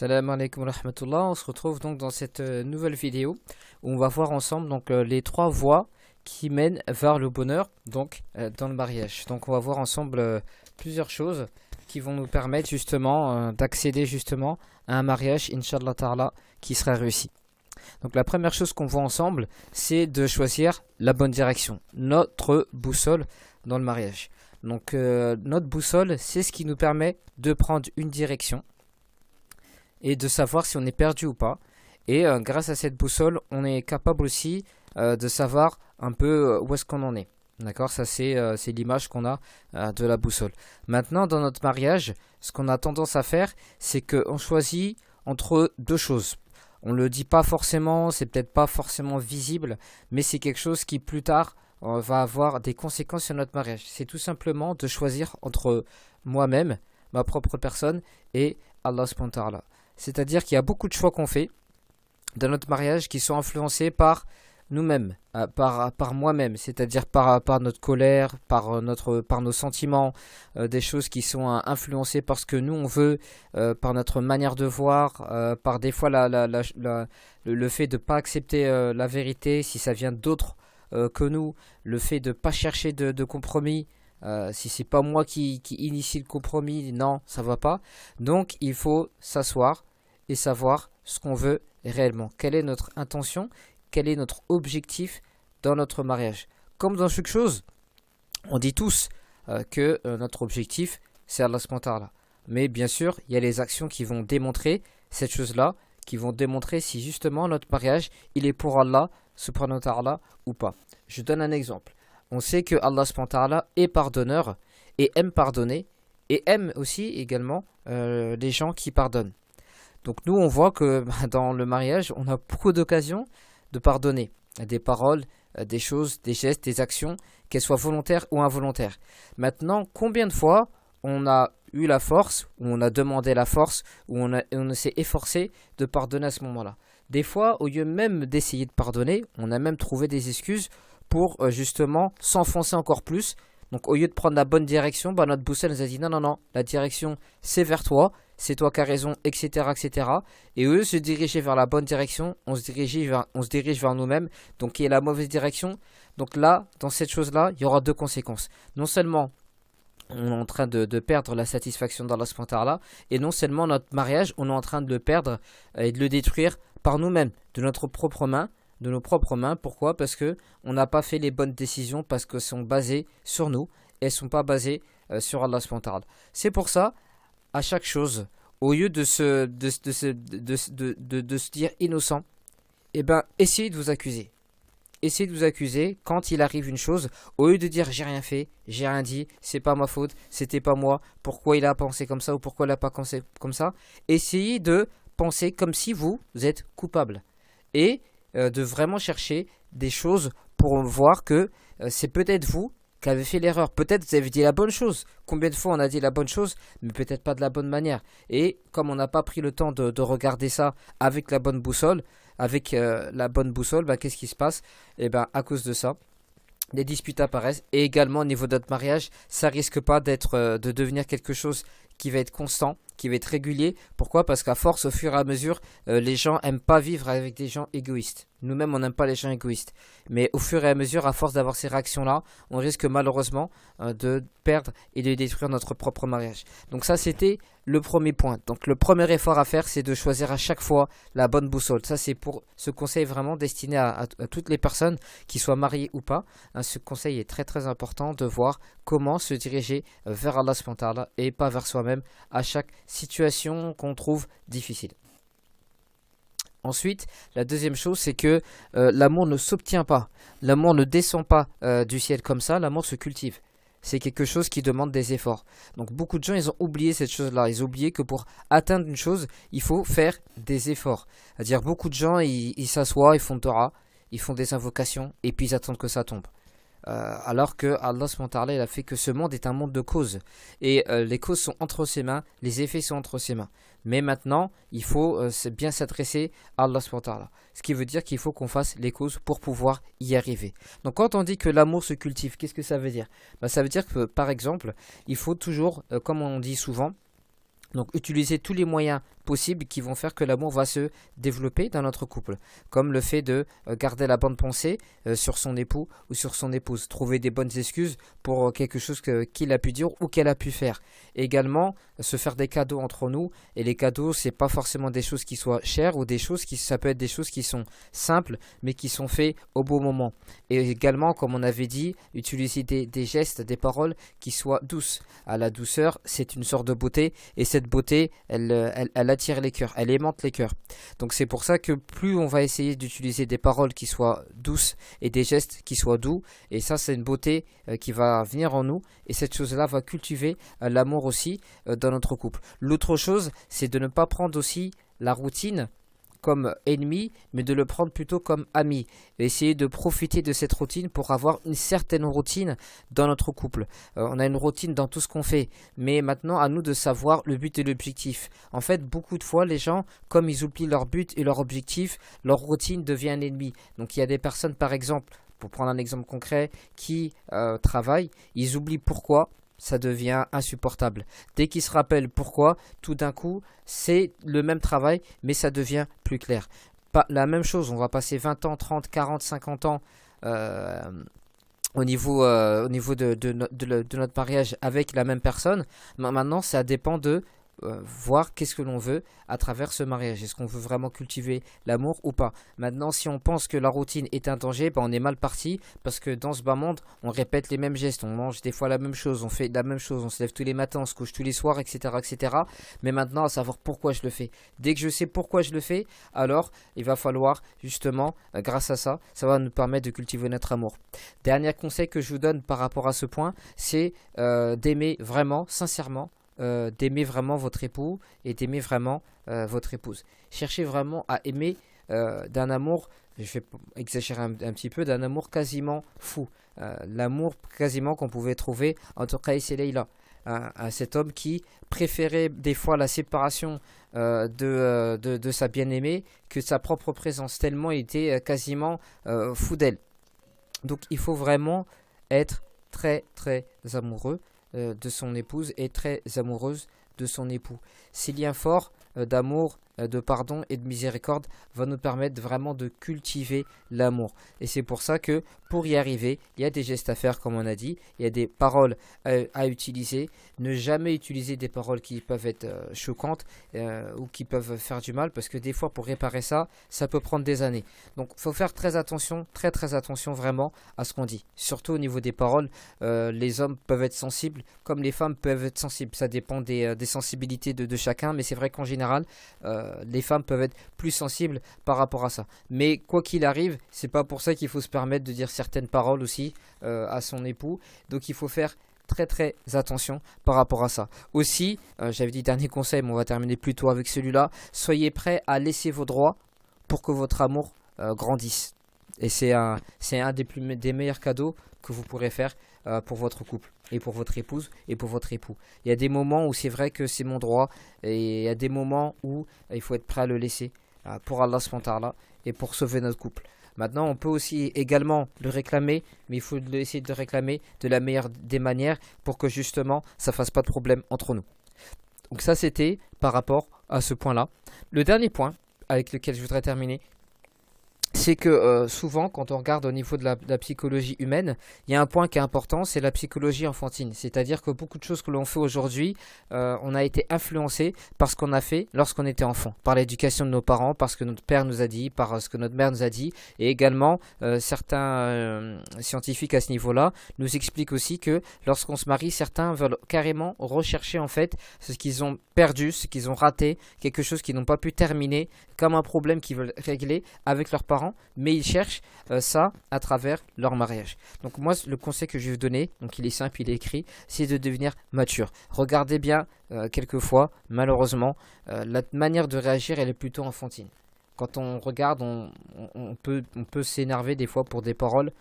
Salam alaikum wa rahmatullah. On se retrouve donc dans cette nouvelle vidéo où on va voir ensemble les trois voies qui mènent vers le bonheur dans le mariage. Donc on va voir ensemble plusieurs choses qui vont nous permettre justement d'accéder justement à un mariage Inch'Allah Ta'ala qui sera réussi. Donc la première chose qu'on voit ensemble, c'est de choisir la bonne direction, notre boussole dans le mariage. Donc notre boussole, c'est ce qui nous permet de prendre une direction et de savoir si on est perdu ou pas. Et grâce à cette boussole, on est capable aussi de savoir un peu où est-ce qu'on en est. D'accord, ça c'est l'image qu'on a de la boussole. Maintenant, dans notre mariage, ce qu'on a tendance à faire, c'est qu'on choisit entre deux choses. On ne le dit pas forcément, c'est peut-être pas forcément visible, mais c'est quelque chose qui plus tard va avoir des conséquences sur notre mariage. C'est tout simplement de choisir entre moi-même, ma propre personne, et Allah subhanahu wa ta'ala. C'est-à-dire qu'il y a beaucoup de choix qu'on fait dans notre mariage qui sont influencés par nous-mêmes, par moi-même, c'est-à-dire par notre colère, par nos sentiments, des choses qui sont influencées par ce que nous on veut, par notre manière de voir, par des fois le fait de ne pas accepter la vérité si ça vient d'autres que nous, le fait de ne pas chercher de compromis. Si c'est pas moi qui initie le compromis, non, ça va pas. Donc il faut s'asseoir et savoir ce qu'on veut réellement. Quelle est notre intention, quel est notre objectif dans notre mariage. Comme dans chaque chose, on dit tous que notre objectif c'est Allah subhanahu wa ta'ala. Mais bien sûr, il y a les actions qui vont démontrer cette chose-là, qui vont démontrer si justement notre mariage il est pour Allah subhanahu wa ta'ala ou pas. Je donne un exemple. On sait que Allah subhanahu wa ta'ala est pardonneur et aime pardonner et aime aussi également les gens qui pardonnent. Donc nous on voit que dans le mariage on a beaucoup d'occasions de pardonner des paroles, des choses, des gestes, des actions, qu'elles soient volontaires ou involontaires. Maintenant, combien de fois on a eu la force, ou on a demandé la force, ou on s'est efforcé de pardonner à ce moment-là. Des fois, au lieu même d'essayer de pardonner, on a même trouvé des excuses pour justement s'enfoncer encore plus. Donc au lieu de prendre la bonne direction, notre boussole nous a dit non, la direction c'est vers toi, c'est toi qui as raison, etc. etc. Et eux se diriger vers la bonne direction, on se dirige vers nous-mêmes, donc qui est la mauvaise direction. Donc là, dans cette chose-là, il y aura deux conséquences. Non seulement on est en train de perdre la satisfaction d'Allah subhanahu wa ta'ala, et non seulement notre mariage, on est en train de le perdre et de le détruire par nous-mêmes, de nos propres mains. Pourquoi? Parce que on n'a pas fait les bonnes décisions, parce qu'elles sont basées sur nous et elles ne sont pas basées sur Allah subhanahu wa ta'ala. C'est pour ça, à chaque chose, au lieu de se dire innocent, essayez de vous accuser. Essayez de vous accuser quand il arrive une chose, au lieu de dire j'ai rien fait, j'ai rien dit, c'est pas ma faute, c'était pas moi, pourquoi il a pensé comme ça ou pourquoi il a pas pensé comme ça. Essayez de penser comme si vous êtes coupable. Et de vraiment chercher des choses pour voir que c'est peut-être vous qui avez fait l'erreur. Peut-être vous avez dit la bonne chose. Combien de fois on a dit la bonne chose, mais peut-être pas de la bonne manière. Et comme on n'a pas pris le temps de regarder ça avec la bonne boussole, qu'est-ce qui se passe? À cause de ça, des disputes apparaissent. Et également au niveau de notre mariage, ça risque pas de devenir quelque chose qui va être constant, qui va être régulier. Pourquoi? Parce qu'à force, au fur et à mesure, les gens n'aiment pas vivre avec des gens égoïstes. Nous-mêmes, on n'aime pas les gens égoïstes. Mais au fur et à mesure, à force d'avoir ces réactions-là, on risque malheureusement de perdre et de détruire notre propre mariage. Donc ça, c'était le premier point. Donc le premier effort à faire, c'est de choisir à chaque fois la bonne boussole. Ça, c'est pour ce conseil vraiment destiné à toutes les personnes, qui soient mariées ou pas. Ce conseil est très très important de voir comment se diriger vers Allah subhanahu wa ta'ala et pas vers soi-même à chaque situation qu'on trouve difficile. Ensuite, la deuxième chose, c'est que l'amour ne s'obtient pas. L'amour ne descend pas du ciel comme ça, l'amour se cultive. C'est quelque chose qui demande des efforts. Donc beaucoup de gens, ils ont oublié cette chose-là. Ils ont oublié que pour atteindre une chose, il faut faire des efforts. C'est-à-dire beaucoup de gens, ils s'assoient, ils font Torah, ils font des invocations, et puis ils attendent que ça tombe. Alors que Allah subhanahu wa ta'ala, il a fait que ce monde est un monde de causes. Et les causes sont entre ses mains, les effets sont entre ses mains. Mais maintenant, il faut bien s'adresser à Allah subhanahu wa ta'ala. Ce qui veut dire qu'il faut qu'on fasse les causes pour pouvoir y arriver. Donc quand on dit que l'amour se cultive, qu'est-ce que ça veut dire? Ça veut dire que par exemple, il faut toujours, comme on dit souvent, donc utiliser tous les moyens possibles qui vont faire que l'amour va se développer dans notre couple. Comme le fait de garder la bonne pensée sur son époux ou sur son épouse. Trouver des bonnes excuses pour quelque chose qu'il a pu dire ou qu'elle a pu faire. Également, se faire des cadeaux entre nous. Et les cadeaux, c'est pas forcément des choses qui soient chères ou des choses ça peut être des choses qui sont simples mais qui sont faits au bon moment. Et également, comme on avait dit, utiliser des gestes, des paroles qui soient douces. À la douceur, c'est une sorte de beauté et cette beauté, elle attire les cœurs, elle aimante les cœurs. Donc c'est pour ça que plus on va essayer d'utiliser des paroles qui soient douces et des gestes qui soient doux, et ça c'est une beauté qui va venir en nous et cette chose-là va cultiver l'amour aussi dans notre couple. L'autre chose, c'est de ne pas prendre aussi la routine comme ennemi, mais de le prendre plutôt comme ami. Et essayer de profiter de cette routine pour avoir une certaine routine dans notre couple. On a une routine dans tout ce qu'on fait, mais maintenant à nous de savoir le but et l'objectif. En fait, beaucoup de fois, les gens, comme ils oublient leur but et leur objectif, leur routine devient un ennemi. Donc il y a des personnes, par exemple, pour prendre un exemple concret, qui travaillent, ils oublient pourquoi. Ça devient insupportable. Dès qu'ils se rappellent pourquoi, tout d'un coup, c'est le même travail, mais ça devient plus clair. Pas la même chose, on va passer 20 ans, 30, 40, 50 ans au niveau de notre mariage avec la même personne. Maintenant, ça dépend de voir qu'est-ce que l'on veut à travers ce mariage. Est-ce qu'on veut vraiment cultiver l'amour ou pas? Maintenant, si on pense que la routine est un danger, ben on est mal parti parce que dans ce bas monde, on répète les mêmes gestes, on mange des fois la même chose, on fait la même chose, on se lève tous les matins, on se couche tous les soirs, etc., etc. Mais maintenant, à savoir pourquoi je le fais. Dès que je sais pourquoi je le fais, alors il va falloir justement, grâce à ça, ça va nous permettre de cultiver notre amour. Dernier conseil que je vous donne par rapport à ce point, c'est d'aimer vraiment, sincèrement, d'aimer vraiment votre époux et d'aimer vraiment votre épouse. Cherchez vraiment à aimer d'un amour, je vais exagérer un petit peu, d'un amour quasiment fou. L'amour quasiment qu'on pouvait trouver entre Qaïs et Leïla. Cet homme qui préférait des fois la séparation de sa bien-aimée que sa propre présence, tellement il était quasiment fou d'elle. Donc il faut vraiment être très très amoureux de son épouse et très amoureuse de son époux. Ces liens forts d'amour, de pardon et de miséricorde vont nous permettre vraiment de cultiver l'amour. Et c'est pour ça que pour y arriver, il y a des gestes à faire comme on a dit, il y a des paroles à utiliser. Ne jamais utiliser des paroles qui peuvent être choquantes ou qui peuvent faire du mal parce que des fois pour réparer ça, ça peut prendre des années. Donc il faut faire très attention vraiment à ce qu'on dit. Surtout au niveau des paroles, les hommes peuvent être sensibles comme les femmes peuvent être sensibles. Ça dépend des sensibilités de chacun, mais c'est vrai qu'en général, les femmes peuvent être plus sensibles par rapport à ça. Mais quoi qu'il arrive, c'est pas pour ça qu'il faut se permettre de dire certaines paroles aussi à son époux. Donc il faut faire très très attention par rapport à ça. Aussi, j'avais dit dernier conseil, mais on va terminer plutôt avec celui-là. Soyez prêts à laisser vos droits pour que votre amour grandisse. Et c'est un des meilleurs cadeaux que vous pourrez faire pour votre couple et pour votre épouse et pour votre époux. Il y a des moments où c'est vrai que c'est mon droit et il y a des moments où il faut être prêt à le laisser pour Allah subhanahu wa ta'ala et pour sauver notre couple. Maintenant, on peut aussi également le réclamer, mais il faut essayer de le réclamer de la meilleure des manières pour que justement ça fasse pas de problème entre nous. Donc ça c'était par rapport à ce point-là. Le dernier point avec lequel je voudrais terminer, c'est que souvent, quand on regarde au niveau de la psychologie humaine, il y a un point qui est important, c'est la psychologie enfantine. C'est-à-dire que beaucoup de choses que l'on fait aujourd'hui, on a été influencé par ce qu'on a fait lorsqu'on était enfant, par l'éducation de nos parents, par ce que notre père nous a dit, par ce que notre mère nous a dit, et également certains scientifiques à ce niveau-là nous expliquent aussi que lorsqu'on se marie, certains veulent carrément rechercher en fait ce qu'ils ont perdu, ce qu'ils ont raté, quelque chose qu'ils n'ont pas pu terminer, comme un problème qu'ils veulent régler avec leurs parents, mais ils cherchent ça à travers leur mariage. Donc moi, le conseil que je vais vous donner, donc il est simple, il est écrit, c'est de devenir mature. Regardez bien, quelquefois, malheureusement, la manière de réagir, elle est plutôt enfantine. Quand on regarde, on peut s'énerver des fois pour des paroles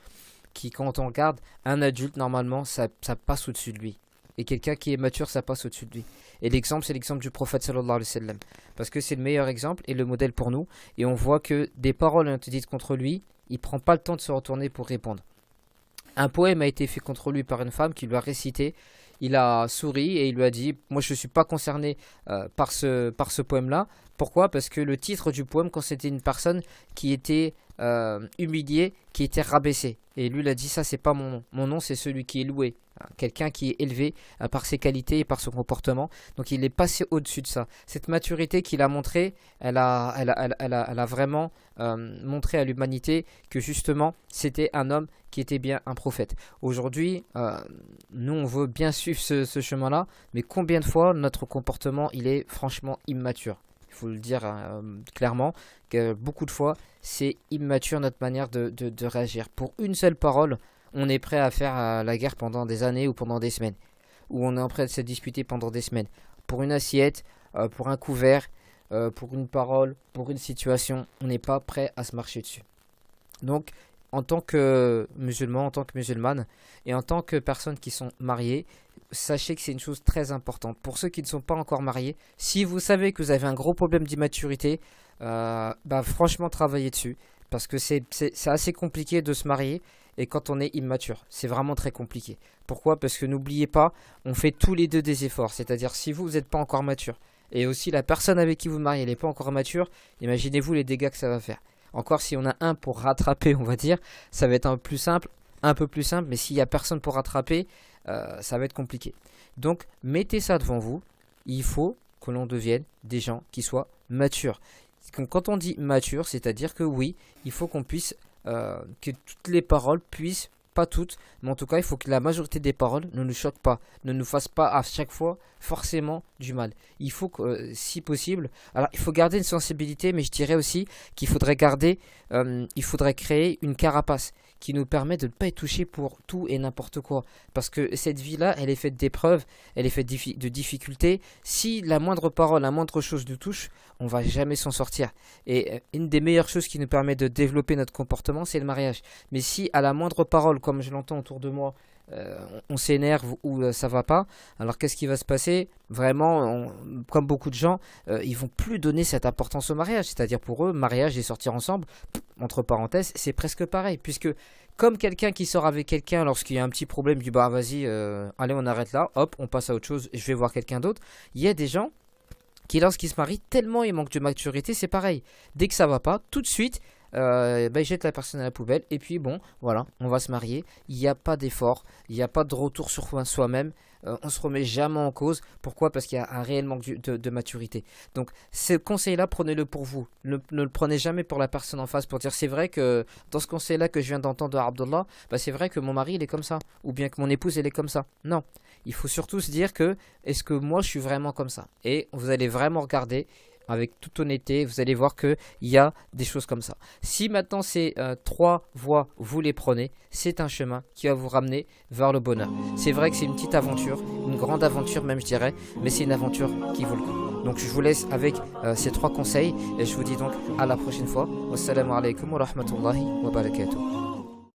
qui, quand on regarde, un adulte, normalement, ça passe au-dessus de lui. Et quelqu'un qui est mature, ça passe au-dessus de lui. Et l'exemple, c'est l'exemple du prophète sallallahu alayhi wa sallam. Parce que c'est le meilleur exemple et le modèle pour nous. Et on voit que des paroles ont été dites contre lui, il ne prend pas le temps de se retourner pour répondre. Un poème a été fait contre lui par une femme qui lui a récité. il a souri et il lui a dit, moi je ne suis pas concerné par ce poème-là. Pourquoi? Parce que le titre du poème, quand c'était une personne qui était humiliée, qui était rabaissée. Et lui, il a dit, ça c'est pas mon nom. Mon nom, c'est celui qui est loué. Quelqu'un qui est élevé par ses qualités et par son comportement. Donc il est passé au-dessus de ça. Cette maturité qu'il a montrée, elle a vraiment montré à l'humanité que justement c'était un homme qui était bien un prophète. Aujourd'hui, nous on veut bien suivre ce chemin-là, mais combien de fois notre comportement il est franchement immature? Il faut le dire clairement, que beaucoup de fois c'est immature notre manière de réagir. Pour une seule parole, on est prêt à faire la guerre pendant des années ou pendant des semaines. Ou on est prêt à se disputer pendant des semaines. Pour une assiette, pour un couvert, pour une parole, pour une situation, on n'est pas prêt à se marcher dessus. Donc, en tant que musulman, en tant que musulmane, et en tant que personnes qui sont mariées, sachez que c'est une chose très importante. Pour ceux qui ne sont pas encore mariés, si vous savez que vous avez un gros problème d'immaturité, franchement, travaillez dessus. Parce que c'est assez compliqué de se marier et quand on est immature. C'est vraiment très compliqué. Pourquoi? Parce que n'oubliez pas, on fait tous les deux des efforts. C'est-à-dire si vous n'êtes pas encore mature et aussi la personne avec qui vous mariez n'est pas encore mature, imaginez-vous les dégâts que ça va faire. Encore si on a un pour rattraper, on va dire, ça va être un peu plus simple, mais s'il n'y a personne pour rattraper, ça va être compliqué. Donc mettez ça devant vous, il faut que l'on devienne des gens qui soient matures. Quand on dit mature, c'est-à-dire que oui, il faut qu'on puisse, que toutes les paroles puissent, pas toutes, mais en tout cas, il faut que la majorité des paroles ne nous choquent pas, ne nous fassent pas à chaque fois forcément du mal. Il faut que, si possible, alors il faut garder une sensibilité, mais je dirais aussi qu'il faudrait il faudrait créer une carapace qui nous permet de ne pas être touché pour tout et n'importe quoi. Parce que cette vie-là, elle est faite d'épreuves, elle est faite de difficultés. Si la moindre parole, la moindre chose nous touche, on va jamais s'en sortir. Et une des meilleures choses qui nous permet de développer notre comportement, c'est le mariage. Mais si à la moindre parole, comme je l'entends autour de moi, on s'énerve ou ça va pas, alors qu'est-ce qui va se passer? Vraiment, comme beaucoup de gens, ils vont plus donner cette importance au mariage. C'est-à-dire pour eux, mariage et sortir ensemble, entre parenthèses, c'est presque pareil. Puisque comme quelqu'un qui sort avec quelqu'un lorsqu'il y a un petit problème, du bah vas-y, allez on arrête là, hop, on passe à autre chose, je vais voir quelqu'un d'autre. Il y a des gens qui lorsqu'ils se marient, tellement ils manquent de maturité, c'est pareil. Dès que ça va pas, tout de suite, ils jettent la personne à la poubelle et puis bon, voilà, on va se marier. Il n'y a pas d'effort, il n'y a pas de retour sur soi-même. On se remet jamais en cause. Pourquoi? Parce qu'il y a un réel manque de maturité. Donc ce conseil-là, prenez-le pour vous. Ne le prenez jamais pour la personne en face pour dire c'est vrai que dans ce conseil-là que je viens d'entendre de Abdullah, c'est vrai que mon mari il est comme ça, ou bien que mon épouse elle est comme ça. Non, il faut surtout se dire que est-ce que moi je suis vraiment comme ça? Et vous allez vraiment regarder avec toute honnêteté, vous allez voir qu'il y a des choses comme ça. Si maintenant ces trois voies, vous les prenez, c'est un chemin qui va vous ramener vers le bonheur. C'est vrai que c'est une petite aventure, une grande aventure même je dirais, mais c'est une aventure qui vaut le coup. Donc je vous laisse avec ces trois conseils et je vous dis donc à la prochaine fois. Wassalamu alaikum wa rahmatullahi wa barakatuh.